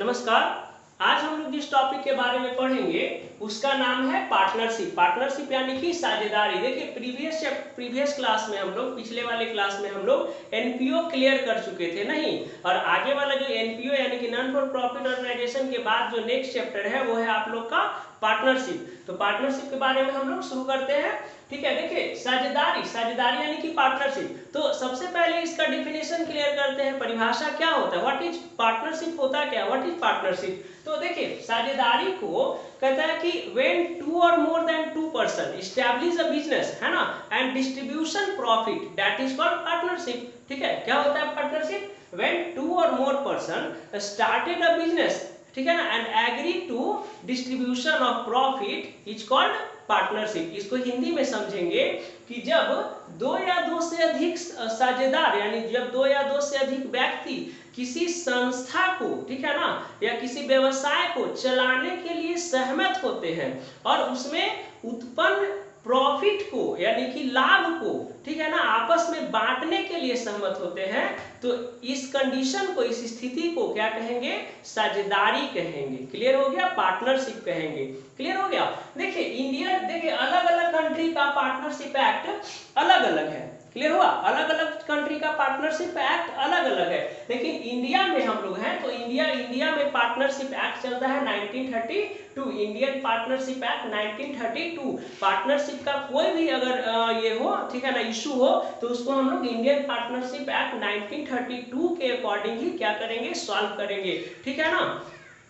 नमस्कार। आज हम लोग जिस टॉपिक के बारे में पढ़ेंगे उसका नाम है पार्टनरशिप। पार्टनरशिप यानी कि साझेदारी। देखिए प्रीवियस क्लास में हम लोग पिछले वाले क्लास में हम लोग एनपीओ क्लियर कर चुके थे नहीं, और आगे वाला जो एनपीओ यानी कि नॉन फॉर प्रॉफिट ऑर्गेनाइजेशन के बाद जो नेक्स्ट चैप्टर है वो है आप लोग का पार्टनरशिप। तो पार्टनरशिप के बारे में हम लोग शुरू करते हैं। ठीक है, देखिए साझेदारी यानी कि पार्टनरशिप। तो सबसे पहले इसका डिफिनेशन क्लियर करते हैं, परिभाषा क्या होता है, व्हाट इज पार्टनरशिप होता है क्या, व्हाट इज पार्टनरशिप। तो देखिए साझेदारी को कहता है कि व्हेन टू और more than two person establish a business, है ना, and distribution profit, that is called partnership. ठीक है, क्या होता है पार्टनरशिप, व्हेन टू और more person started a business, ठीक है ना, and agree to distribution of profit is called partnership. इसको हिंदी में समझेंगे कि जब दो या दो से अधिक साझेदार यानी जब दो या दो से अधिक व्यक्ति किसी संस्था को, ठीक है ना, या किसी व्यवसाय को चलाने के लिए सहमत होते हैं और उसमें उत्पन्न प्रॉफिट को यानी कि लाभ को, ठीक है ना, आपस में बांटने के लिए सहमत होते हैं, तो इस कंडीशन को, इस स्थिति को क्या कहेंगे, साझेदारी कहेंगे। क्लियर हो गया, पार्टनरशिप कहेंगे। क्लियर हो गया। देखिए अलग अलग कंट्री का पार्टनरशिप एक्ट अलग अलग है। क्लियर हुआ, अलग अलग कंट्री का पार्टनरशिप एक्ट अलग अलग है, लेकिन इंडिया में हम लोग हैं तो इंडिया में पार्टनरशिप एक्ट चलता है 1932, इंडियन पार्टनरशिप एक्ट 1932। पार्टनरशिप का कोई भी अगर ये हो, ठीक है ना, इशू हो, तो उसको हम लोग इंडियन पार्टनरशिप एक्ट 1932 के अकॉर्डिंग ही क्या करेंगे, सॉल्व करेंगे। ठीक है ना।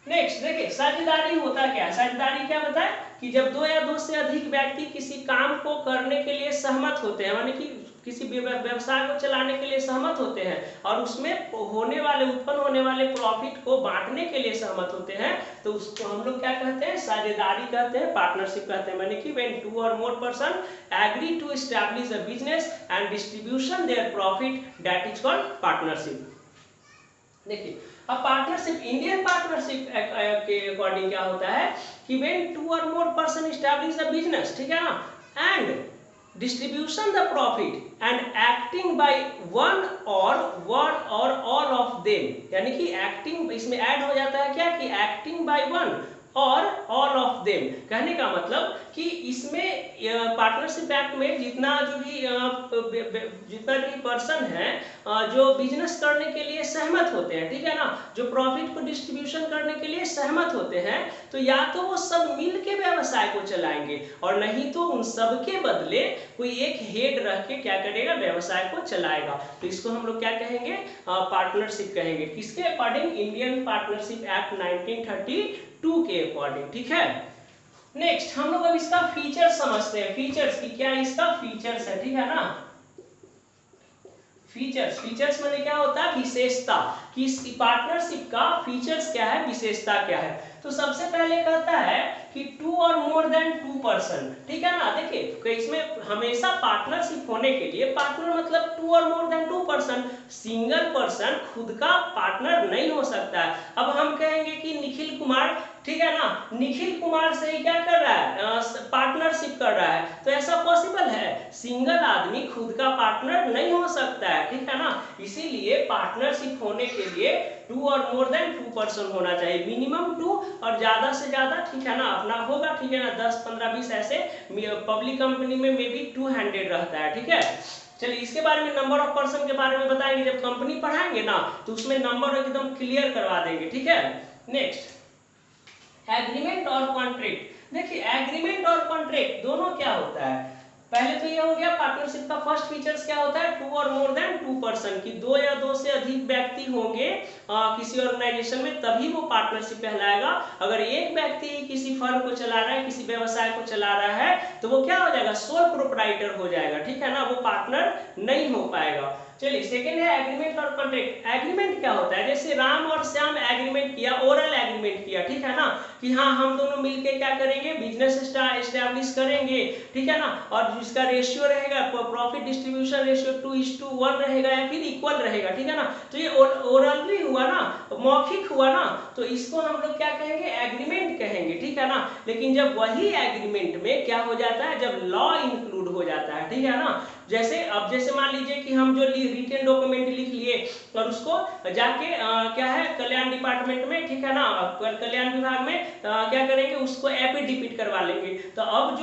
नेक्स्ट देखिए साझेदारी होता क्या है। साझेदारी क्या बताए कि जब दो या दो से अधिक व्यक्ति किसी काम को करने के लिए सहमत होते हैं, यानी कि किसी व्यवसाय को चलाने के लिए सहमत होते हैं और उसमें उत्पन्न होने वाले प्रॉफिट को बांटने के लिए सहमत होते हैं, तो उसको हम लोग क्या कहते हैं, साझेदारी कहते हैं, पार्टनरशिप कहते हैं। यानी कि व्हेन टू और more person agree to establish a business and distribution their profit, that is called partnership. देखिए अब पार्टनरशिप, इंडियन पार्टनरशिप के अकॉर्डिंग क्या होता है कि व्हेन टू और more person establish a business, ठीक है ना, and distribution the profit and acting by one और ऑल ऑफ देम, यानी कि एक्टिंग इसमें ऐड हो जाता है क्या कि एक्टिंग बाय वन और ऑल ऑफ देम। कहने का मतलब कि इसमें पार्टनरशिप एक्ट में जितना भी पर्सन है जो बिजनेस करने के लिए सहमत होते हैं, ठीक है ना, जो प्रॉफिट को डिस्ट्रीब्यूशन करने के लिए सहमत होते हैं, तो या तो वो सब मिल के व्यवसाय को चलाएंगे और नहीं तो उन सब के बदले कोई एक हेड रख के क्या करेगा, व्यवसाय को चलाएगा। तो इसको हम लोग क्या कहेंगे, पार्टनरशिप कहेंगे। किसके अकॉर्डिंग, इंडियन पार्टनरशिप एक्ट 1932 के अकॉर्डिंग। ठीक है। नेक्स्ट हम लोग अब इसका फीचर समझते हैं, फीचर्स की क्या इसका फीचर्स है, ठीक है ना। फीचर्स माने क्या होता है, विशेषता, कि इस पार्टनरशिप का फीचर्स क्या है, विशेषता क्या है। तो सबसे पहले कहता है कि टू और मोर देन टू पर्सन, ठीक है ना। देखिए इसमें हमेशा पार्टनरशिप होने के लिए, पार्टनर मतलब टू और more than two person, single person खुद का पार्टनर नहीं हो सकता है। अब हम कहेंगे कि निखिल कुमार, ठीक है ना, निखिल कुमार से क्या कर रहा है, पार्टनरशिप कर रहा है, तो ऐसा पॉसिबल है, सिंगल आदमी खुद का पार्टनर नहीं हो सकता है, ठीक है ना। इसीलिए पार्टनरशिप होने के लिए टू और मोर देन टू पर्सन होना चाहिए, मिनिमम टू और ज्यादा से ज्यादा, ठीक है ना, अपना होगा, ठीक है ना, 10 15 20 ऐसे। पब्लिक कंपनी में मे बी 200 रहता है, ठीक है। चलिए इसके बारे में, नंबर ऑफ पर्सन के बारे में बताएंगे, जब कंपनी पढ़ाएंगे ना तो उसमें नंबर एकदम क्लियर करवा देंगे, ठीक है। नेक्स्ट एग्रीमेंट और कॉन्ट्रैक्ट। देखिए एग्रीमेंट और कॉन्ट्रैक्ट दोनों क्या होता है, पहले तो ये हो गया पार्टनरशिप का फर्स्ट फीचर्स क्या होता है, टू और मोर देन टू पर्सन, की दो या दो से अधिक व्यक्ति होंगे किसी ऑर्गेनाइजेशन में, तभी वो पार्टनरशिप कहलाएगा। अगर एक व्यक्ति किसी फर्म को चला रहा है, किसी व्यवसाय को चला रहा है, तो वो क्या हो जाएगा, सोल प्रोप्राइटर हो जाएगा, ठीक है ना, वो पार्टनर नहीं हो पाएगा। चलिए सेकेंड है एग्रीमेंट और कॉन्ट्रैक्ट। एग्रीमेंट क्या होता है, जैसे राम और श्याम एग्रीमेंट किया, ओरल एग्रीमेंट किया, ठीक है ना, कि हाँ हम दोनों मिलके क्या करेंगे, बिजनेस एस्टैब्लिश करेंगे, ठीक है ना, और जिसका रेशियो रहेगा, प्रॉफिट डिस्ट्रीब्यूशन रेशियो 2:1 रहेगा या फिर इक्वल रहेगा, ठीक है ना। तो ये ओरली हुआ ना, मौखिक हुआ ना, तो इसको हम लोग क्या कहेंगे, एग्रीमेंट कहेंगे, ठीक है ना। लेकिन जब वही एग्रीमेंट में क्या हो जाता है, जब लॉ इंक्लूड हो जाता है, ठीक है ना। जैसे मान लीजिए कि हम जो रिटेन डॉक्यूमेंट लिख लिए और उसको जाके क्या है कल्याण डिपार्टमेंट में, ठीक है ना, कल्याण विभाग में क्या करेंगे, उसको एफिडेविट करवा लेंगे। तो अब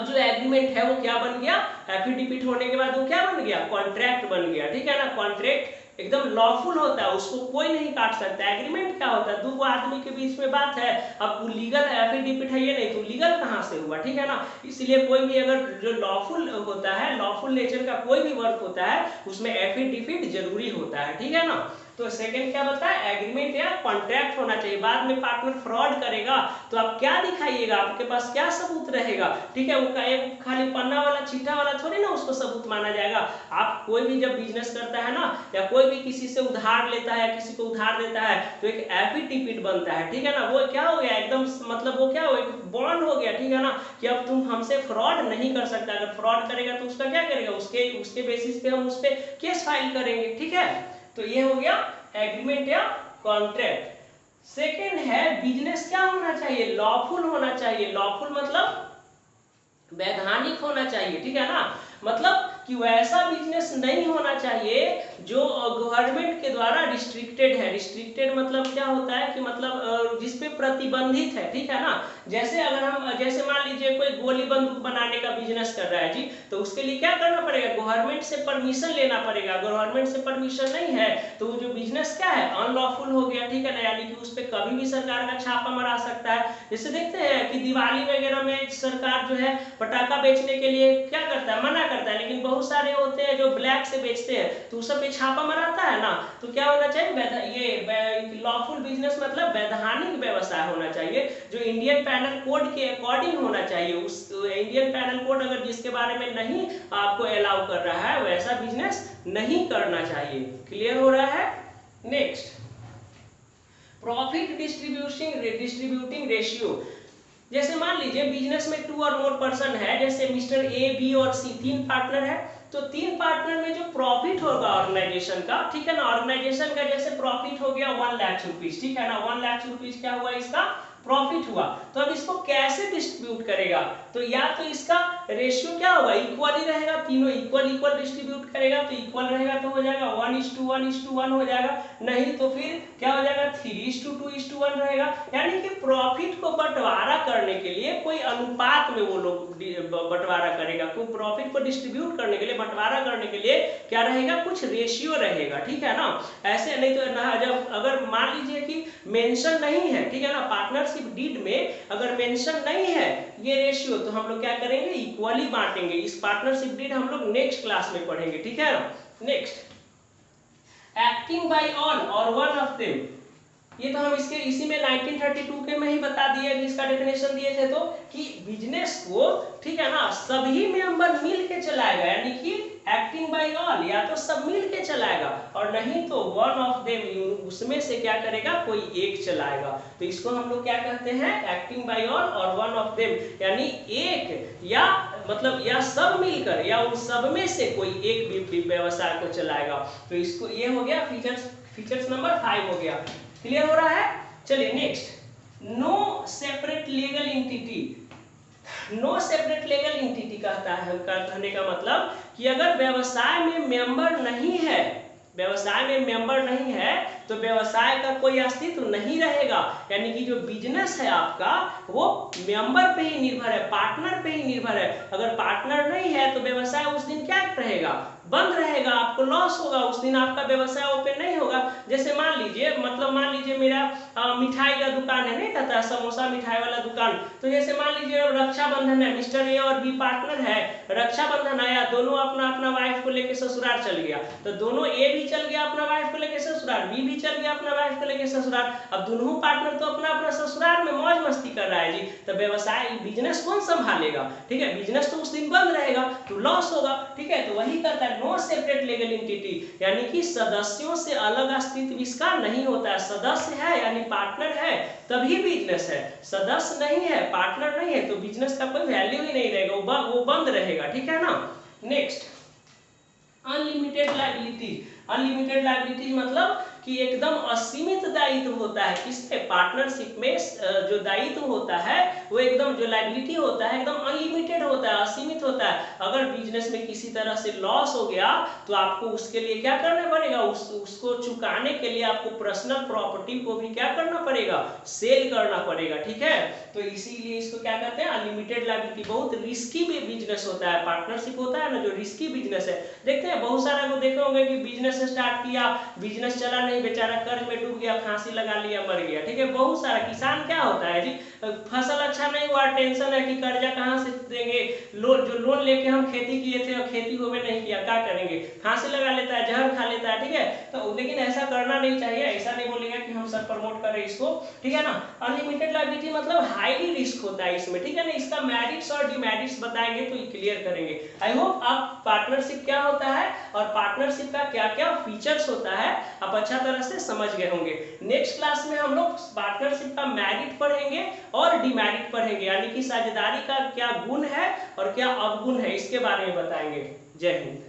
जो एग्रीमेंट है वो क्या बन गया, एफिडेविट होने के बाद वो क्या बन गया, कॉन्ट्रैक्ट बन गया, ठीक है ना। कॉन्ट्रैक्ट एकदम लॉफुल होता है, उसको कोई नहीं काट सकता। एग्रीमेंट क्या होता है, दो आदमी के बीच में बात है, अब वो लीगल एफिडेविट है ये नहीं तो लीगल कहाँ से हुआ, ठीक है ना। इसलिए कोई भी अगर जो लॉफुल होता है, लॉफुल नेचर का कोई भी वर्क होता है उसमें एफिडेविट जरूरी होता है, ठीक है ना। तो सेकंड क्या बताया, एग्रीमेंट या कॉन्ट्रैक्ट होना चाहिए। बाद में पार्टनर फ्रॉड करेगा तो आप क्या दिखाइएगा, आपके पास क्या सबूत रहेगा, ठीक है। वो खाली पन्ना वाला चिट्ठा वाला थोड़ी ना उसको सबूत माना जाएगा। आप कोई भी जब बिजनेस करता है ना, या कोई भी किसी से उधार लेता है, किसी को उधार देता है, तो एक एफिडेविट बनता है, ठीक है ना। वो क्या हो गया एकदम, मतलब वो क्या हो, एक बॉन्ड हो गया, ठीक है ना, कि अब तुम हमसे फ्रॉड नहीं कर सकता। अगर फ्रॉड करेगा तो उसका क्या करेगा, उसके बेसिस पे हम उस पर केस फाइल करेंगे, ठीक है। तो ये हो गया एग्रीमेंट या कॉन्ट्रैक्ट। सेकेंड है बिजनेस क्या होना चाहिए, लॉफुल होना चाहिए। लॉफुल मतलब वैधानिक होना चाहिए, ठीक है ना। मतलब कि वैसा बिजनेस नहीं होना चाहिए जो गवर्नमेंट के द्वारा रिस्ट्रिक्टेड है। रिस्ट्रिक्टेड मतलब क्या होता है कि मतलब जिसपे प्रतिबंधित है, ठीक है ना। जैसे मान लीजिए कोई गोली बंदूक बनाने का बिजनेस कर रहा है जी, तो उसके लिए क्या करना पड़ेगा, गवर्नमेंट से परमिशन लेना पड़ेगा। गवर्नमेंट से परमिशन नहीं है तो वो जो बिजनेस क्या है, अनलॉफुल हो गया, ठीक है ना। यानी कि उस पर कभी भी सरकार का छापा मरा सकता है। जैसे देखते हैं कि दिवाली वगैरह में सरकार जो है पटाखा बेचने के लिए क्या करता है, मना करता है, लेकिन बहुत सारे होते हैं जो ब्लैक से बेचते हैं तो उस सब पे छापा मराता है ना। तो क्या होना चाहिए, ये लॉफुल बिजनेस मतलब वैधानिक व्यवसाय होना चाहिए, जो इंडियन पैनल कोड के अकॉर्डिंग होना चाहिए। उस इंडियन पैनल कोड अगर जिसके बारे में नहीं आपको अलाउ कर रहा है वैसा बिजनेस नहीं करना चाहिए। क्लियर हो रहा है। Next, profit distributing ratio. जैसे मान लीजिए बिजनेस में 2 और मोर पर्सन है, जैसे मिस्टर ए, बी और सी, 3 पार्टनर है। तो 3 पार्टनर में जो प्रॉफिट होगा ऑर्गेनाइजेशन का, ठीक है ना, ऑर्गेनाइजेशन का जैसे प्रॉफिट हो गया 1 लाख रुपीज, ठीक है ना। 1 लाख रुपीज क्या हुआ, इसका प्रॉफिट हुआ। तो अब इसको कैसे डिस्ट्रीब्यूट करेगा, तो या तो इसका रेशियो क्या होगा, इक्वली रहेगा, तीनों इक्वल डिस्ट्रीब्यूट करेगा तो इक्वल रहेगा, तो हो जाएगा 1:1:1 हो जाएगा। नहीं तो फिर क्या हो जाएगा, 3:2:1 रहेगा। यानी कि प्रॉफिट को बंटवारा करने के लिए कोई अनुपात में वो लोग बंटवारा करेगा। कोई प्रॉफिट को डिस्ट्रीब्यूट करने के लिए, बंटवारा करने के लिए क्या रहेगा, कुछ रेशियो रहेगा, ठीक है ना। ऐसे नहीं तो ना, जब अगर मान लीजिए कि मेंशन नहीं है, ठीक है ना, पार्टनरशिप डीड में अगर मेंशन नहीं है ये रेशियो, तो हम लोग क्या करेंगे, इक्वली बांटेंगे। इस पार्टनरशिप डीड हम लोग नेक्स्ट क्लास में पढ़ेंगे, ठीक है। नेक्स्ट, एक्टिंग बाय ऑल और वन ऑफ देम। ये तो हम इसी में 1932 के में ही बता दिए, इसका डेफिनेशन दिए थे, तो कि बिजनेस को, ठीक है ना, सभी मेंबर मिल के चलाएगा। यानी कि एक्टिंग बाय ऑल, या तो सब मिल के चलाएगा, और नहीं तो वन ऑफ देम, उसमें से क्या करेगा, कोई एक चलाएगा। तो इसको हम लोग क्या कहते हैं, एक्टिंग बाय ऑल और वन ऑफ देम, यानी एक या मतलब या सब मिलकर या उन सब में से कोई एक भी व्यवसाय को चलाएगा। तो इसको ये हो गया फीचर्स नंबर 5 हो गया। क्लियर हो रहा है। चलिए next, no separate legal entity. No separate legal entity कहता है, कहने का मतलब कि अगर व्यवसाय में मेंबर नहीं है, व्यवसाय में मेंबर नहीं है तो व्यवसाय का कोई अस्तित्व नहीं रहेगा। यानी कि जो बिजनेस है आपका वो मेंबर पे ही निर्भर है, पार्टनर पे ही निर्भर है। अगर पार्टनर नहीं है तो व्यवसाय उस दिन क्या रहेगा, बंद रहेगा, आपको लॉस होगा, उस दिन आपका व्यवसाय ओपन नहीं होगा। जैसे मान लीजिए मेरा मिठाई का दुकान है, नहीं कहता समोसा मिठाई वाला दुकान। तो जैसे मान लीजिए रक्षाबंधन है, मिस्टर ए और बी पार्टनर है, रक्षाबंधन आया, दोनों अपना अपना वाइफ को लेकर ससुराल चल गया। तो दोनों ए भी चल गया अपना वाइफ को लेकर ससुराल, बी भी चल गया अपना वाइफ को लेकर ससुराल। अब दोनों पार्टनर तो अपना अपना ससुराल में मौज मस्ती कर रहा है जी। तो व्यवसाय बिजनेस कौन संभालेगा, ठीक है, बिजनेस तो उस दिन बंद रहेगा, तो लॉस होगा, ठीक है। तो वही कहता है नो सेपरेट लीगल एंटिटी, यानी कि सदस्यों से अलग अस्तित्व इसका नहीं होता है। सदस्य है यानी पार्टनर है तभी बिजनेस है, सदस्य नहीं है, पार्टनर नहीं है तो बिजनेस का कोई वैल्यू ही नहीं रहेगा, वो बंद रहेगा, ठीक है ना। Next, unlimited liabilities. Unlimited liabilities मतलब कि एकदम असीमित दायित्व होता है किसमें, पार्टनरशिप में जो दायित्व होता है वो एकदम, जो लायबिलिटी होता है एकदम अनलिमिटेड होता है, असीमित होता है। अगर बिजनेस में किसी तरह से लॉस हो गया तो आपको उसके लिए क्या करना पड़ेगा, उसको चुकाने के लिए आपको पर्सनल प्रॉपर्टी को भी क्या करना पड़ेगा, सेल करना पड़ेगा, ठीक है। तो इसीलिए इसको क्या कहते हैं, अनलिमिटेड लायबिलिटी। बहुत रिस्की भी बिजनेस होता है, पार्टनरशिप होता है ना जो रिस्की बिजनेस है। देखते हैं बहुत सारा को देखे होंगे कि बिजनेस स्टार्ट किया, बिजनेस चला नहीं, बेचारा कर्ज में डूब गया, फांसी लगा लिया, मर गया, ठीक है। बहुत सारा किसान क्या होता है जी, फसल अच्छा नहीं हुआ, टेंशन है कि कर्जा कहाँ से देंगे, जो लोन लेके हम खेती किए थे और खेती होवे नहीं किया, क्या करेंगे, फांसी लगा लेता है, जहर खा लेता है, ठीक है। तो लेकिन ऐसा करना नहीं चाहिए, ऐसा नहीं बोलेगा कि हम सर प्रमोट करें इसको, ठीक है ना। अनलिमिटेड लायबिलिटी मतलब हाईली रिस्क होता है इसमें, ठीक है ना। इसका मेरिट्स और डिमेरिट्स बताएंगे तो क्लियर करेंगे। आई होप आप पार्टनरशिप क्या होता है और पार्टनरशिप का क्या क्या फीचर्स होता है आप अच्छा तरह से समझ गए होंगे। नेक्स्ट क्लास में हम लोग पार्टनरशिप का मेरिट पढ़ेंगे और डिमेरिट पढ़ेंगे, यानी कि साझेदारी का क्या गुण है और क्या अवगुण है, इसके बारे में बताएंगे। जय हिंद।